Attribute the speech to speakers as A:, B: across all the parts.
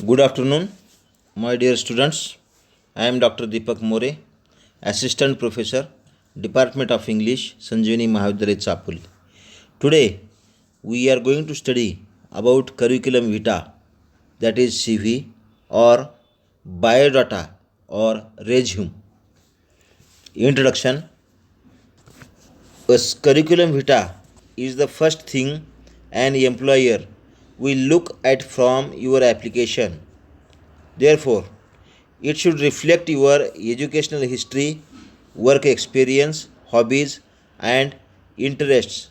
A: Good afternoon, my dear students. I am Dr. Deepak More, Assistant Professor, Department of English, Sanjeevani Mahavidyalaya Chapuli. Today, we are going to study about curriculum vitae, that is CV or biodata or resume. Introduction. A curriculum vitae is the first thing an employer will look at from your application. Therefore, it should reflect your educational history, work experience, hobbies, and interests.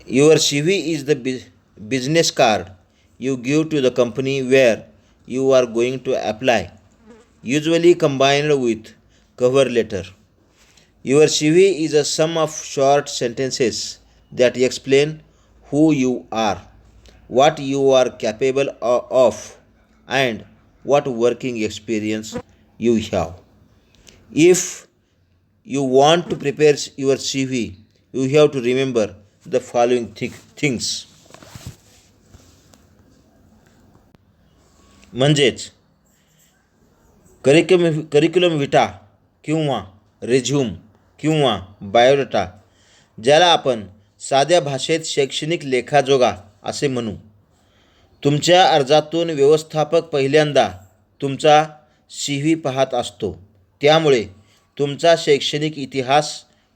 A: Your CV is the business card you give to the company where you are going to apply, usually combined with cover letter. Your CV is a sum of short sentences that explain who you are, what you are capable of, and what working experience you have. If you want to prepare your CV, you have to remember the following things. म्हणजेच curriculum विटा किंवा resume किंवा biodata, ज्याला आपण साध्या भाषेत शैक्षणिक लेखाजोगा असे म्हणू. तुमच्या अर्जातून व्यवस्थापक पहिल्यांदा तुमचा CV पाहत असतो. त्यामुळे तुमचा शैक्षणिक इतिहास,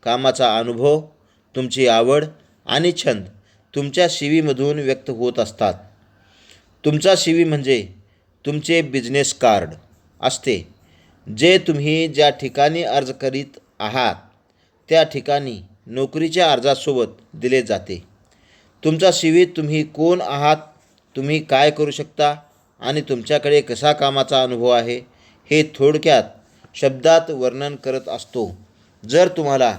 A: कामाचा अनुभव, तुमची आवड आणि छंद तुमच्या CVमधून व्यक्त होत असतात. तुमचा CV म्हणजे तुमचे बिझनेस कार्ड असते, जे तुम्ही ज्या ठिकाणी अर्ज करीत आहात त्या ठिकाणी नोकरीच्या अर्जासोबत दिले जाते. तुमचा CV तुम्ही कोण आहात, तुम्ही काय करू शकता आणि तुमच्याकडे कसा कामाचा अनुभव आहे हे थोडक्यात शब्दात वर्णन करत असतो. जर तुम्हाला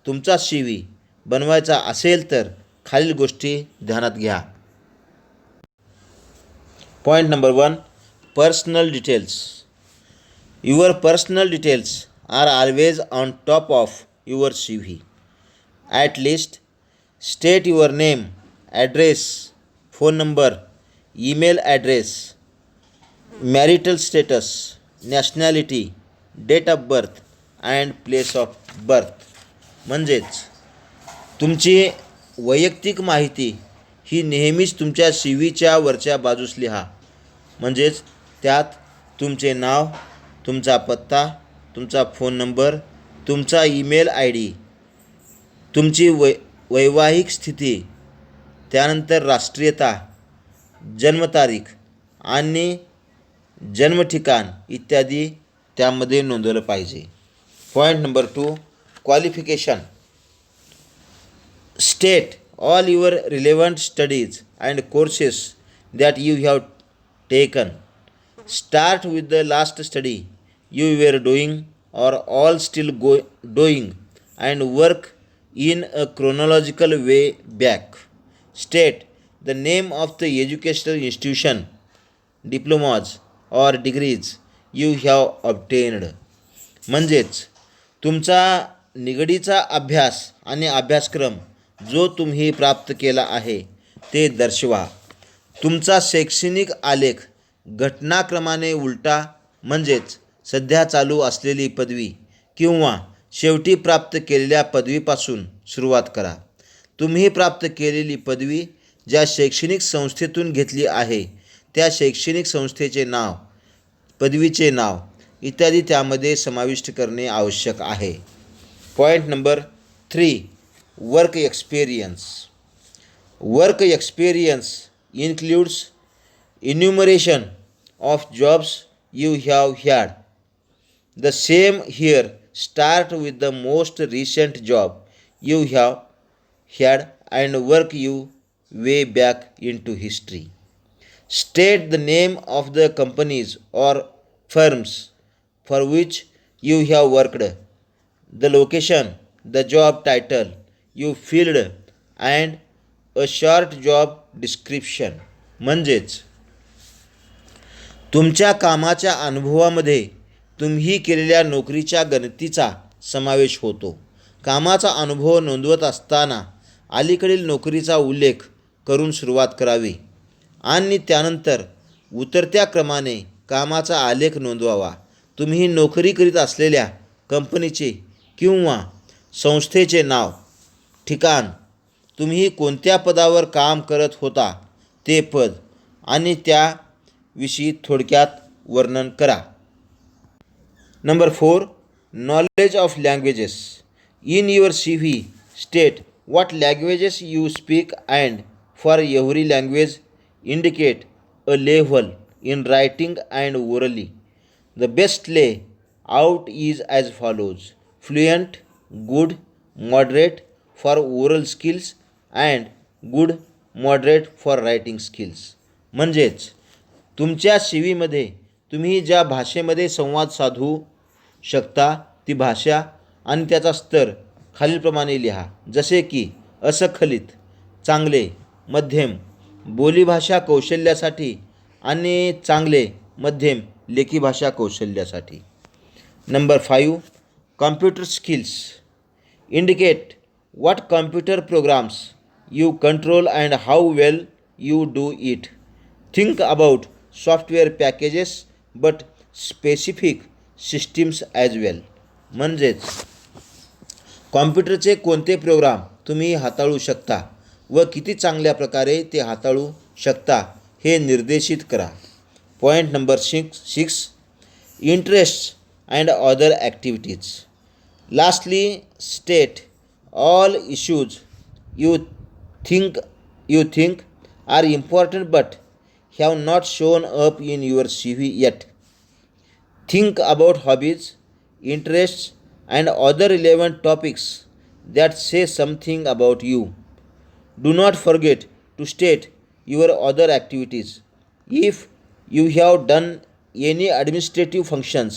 A: तुमचा CV बनवायचा असेल तर खालील गोष्टी ध्यानात घ्या. Point number 1, personal details. Your personal details are always on top of your CV. At least state your name, address, phone number, email address, marital status, nationality, date of birth and place of birth. म्हणजेच तुमची वैयक्तिक माहिती ही नेहमीच तुमच्या CVच्या वरच्या बाजूस लिहा. म्हणजेच त्यात तुमचे नाव, तुमचा पत्ता, तुमचा फोन नंबर, तुमचा ईमेल ID, तुमची वैवाहिक स्थिती, त्यानंतर राष्ट्रीयता, जन्मतारीख आणि जन्मठिकाण इत्यादी त्यामध्ये नोंदवलं पाहिजे. Point number 2, qualification. State all your relevant studies and courses that you have taken. Start with the last study you were doing or all still doing and work in a chronological way back. State the name of the educational institution, diplomas or degrees you have obtained. म्हणजेच तुमचा निगडीचा अभ्यास आणि अभ्यासक्रम जो तुम्ही प्राप्त केला आहे ते दर्शवा. तुमचा शैक्षणिक आलेख घटनाक्रमाने उलटा, म्हणजेच सध्या चालू असलेली पदवी किंवा शेवटी प्राप्त केलेल्या पदवीपासून सुरुवात करा. तुम्ही प्राप्त केलेली पदवी ज्या शैक्षणिक संस्थेतून घेतली आहे त्या शैक्षणिक संस्थेचे नाव, पदवीचे नाव इत्यादी त्यामध्ये समाविष्ट करणे आवश्यक आहे. Point number 3, work experience. Work experience includes enumeration of jobs you have had. The same here. Start with the most recent job you have had and work you way back into history. State the name of the companies or firms for which you have worked, the location, the job title you filled and a short job description. म्हणजेच तुमच्या कामाच्या अनुभवामध्ये तुम्ही केलेल्या नोकरीच्या गणतीचा समावेश होतो. कामाचा अनुभव नोंदवत असताना अलीकडील नोकरीचा उल्लेख करून सुरुवात करावी आणि त्यानंतर उतरत्या क्रमाने कामाचा आलेख नोंदवावा. तुम्ही नोकरी करीत असलेल्या कंपनीचे किंवा संस्थेचे नाव, ठिकाण, तुम्ही कोणत्या पदावर काम करत होता ते पद आणि त्याविषयी थोडक्यात वर्णन करा. Number 4. Knowledge of languages. In your CV state what languages you speak and for every language indicate a level in writing and orally. The best layout is as follows: fluent, good, moderate for oral skills and good, moderate for writing skills. म्हणजेच तुमच्या CVमध्ये तुम्ही ज्या भाषेमध्ये संवाद साधू शकता ती भाषा आणि त्याचा स्तर खालीलप्रमाणे लिहा. जसे की असखलित, चांगले, मध्यम, बोलीभाषा कौशल्यासाठी आणि चांगले, मध्यम लेखी भाषा कौशल्यासाठी. Number 5. Computer skills. Indicate what computer programs you control and how well you do it. Think about software packages but specific systems as well. म्हणजेच कॉम्प्युटरचे कोणते प्रोग्राम तुम्ही हाताळू शकता व किती चांगल्या प्रकारे ते हाताळू शकता हे निर्देशित करा. Point number 6. Interest and other activities. Lastly state all issues you think are important but have not shown up in your CV yet. Think about hobbies, interests and other relevant topics that say something about you. Do not forget to state your other activities. If you have done any administrative functions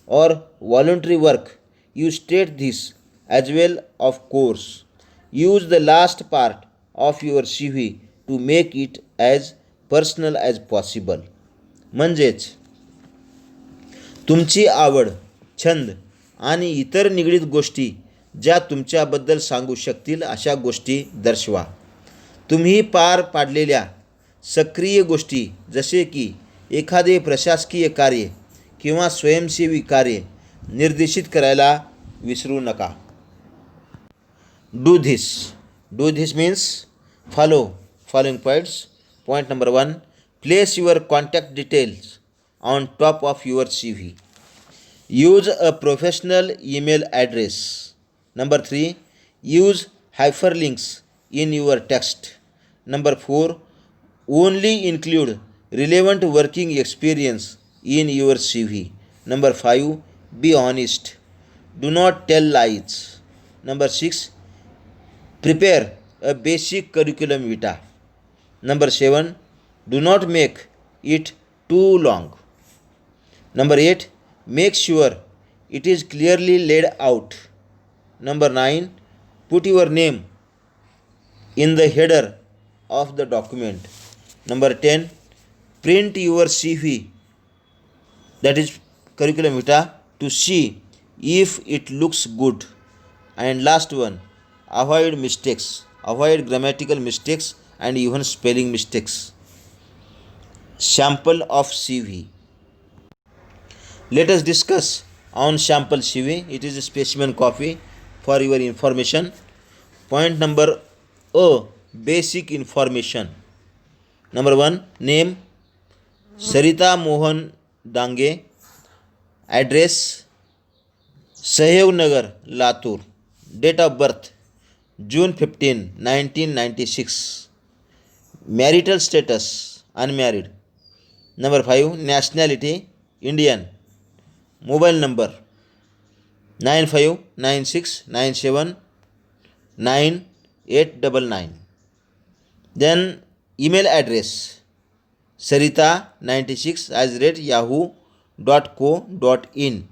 A: or voluntary work, you state this as well. Of course, use the last part of your CV to make it as personal as possible. म्हणजेच तुमची आवड, छंद आणि इतर निगडीत गोष्टी ज्या तुमच्याबद्दल सांगू शकतील अशा गोष्टी दर्शवा. तुम्ही पार पाडलेल्या सक्रिय गोष्टी जसे की एखादे प्रशासकीय कार्य किंवा स्वयंसेवी कार्य निर्देशित करायला विसरू नका. Do this. Do this means follow following points. Point number 1. Place your contact details on top of your CV. Use a professional email address. Number 3. Use hyperlinks in your text. Number 4. Only include relevant working experience in your CV. Number 5. Be honest. Do not tell lies. Number 6. Prepare a basic curriculum vitae. Number 7. Do not make it too long. Number 8. Make sure it is clearly laid out. Number 9. Put your name in the header of the document. Number 10. Print your CV, that is curriculum vitae, to see if it looks good. And last one, avoid mistakes, avoid grammatical mistakes and even spelling mistakes. Sample of CV. Let us discuss on sample CV. It is a specimen copy for your information. Point number A, basic information. Number 1, name Sarita Mohan Dange. Address Sahyog Nagar, Latur. Date of birth June 15, 1996. Marital status unmarried. Number 5, nationality Indian. Mobile number 9596979899. Then email address sarita96@yahoo.co.in.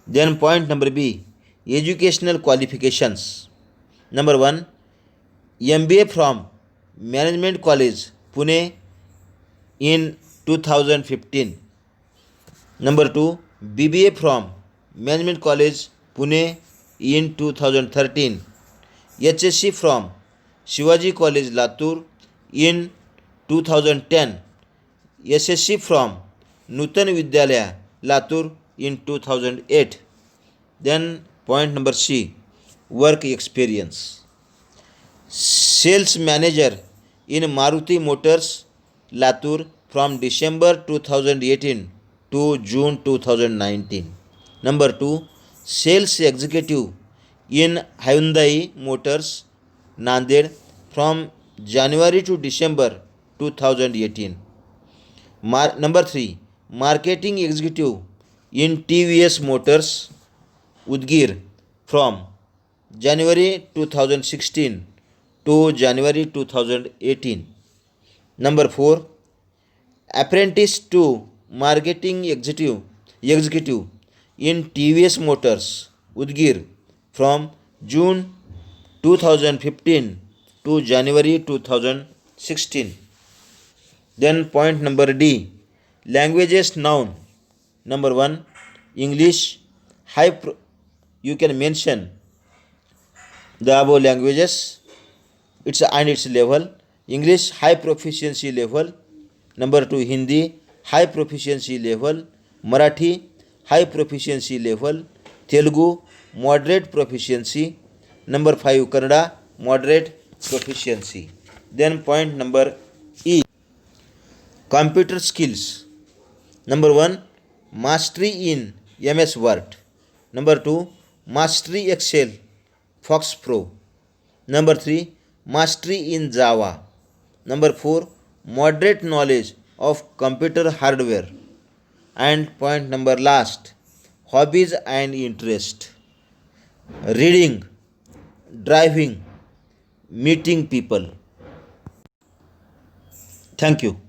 A: Then point number B, educational qualifications. Number 1, MBA from Management College, Pune in 2015. Number 2, BBA from Management College, Pune in 2013. HSC from Shivaji College, Latur in 2010. SSC from Nutan Vidyalaya, Latur in 2008. Then point number C, work experience. Sales manager in Maruti Motors, Latur from December 2018 to June 2019. Number 2, sales executive in Hyundai Motors, Nanded from January to December 2018. Number 3, marketing executive in TVS Motors, Udgir from January 2016 to January 2018. Number 4, apprentice to marketing executive in TVS Motors, Udgir from June 2015 to January 2016. Then point number D, languages noun. Number 1, English. You can mention the above languages its level. English, high proficiency level. Number 2, Hindi, high proficiency level. Marathi, high proficiency level. Telugu, moderate proficiency. Number 5, Kannada, moderate proficiency. Then point number E, computer skills. Number 1, mastery in MS Word. Number 2, mastery Excel, Fox Pro. Number 3, mastery in Java. Number 4, moderate knowledge of computer hardware. And point number last, hobbies and interest. Reading, driving, meeting people. Thank you.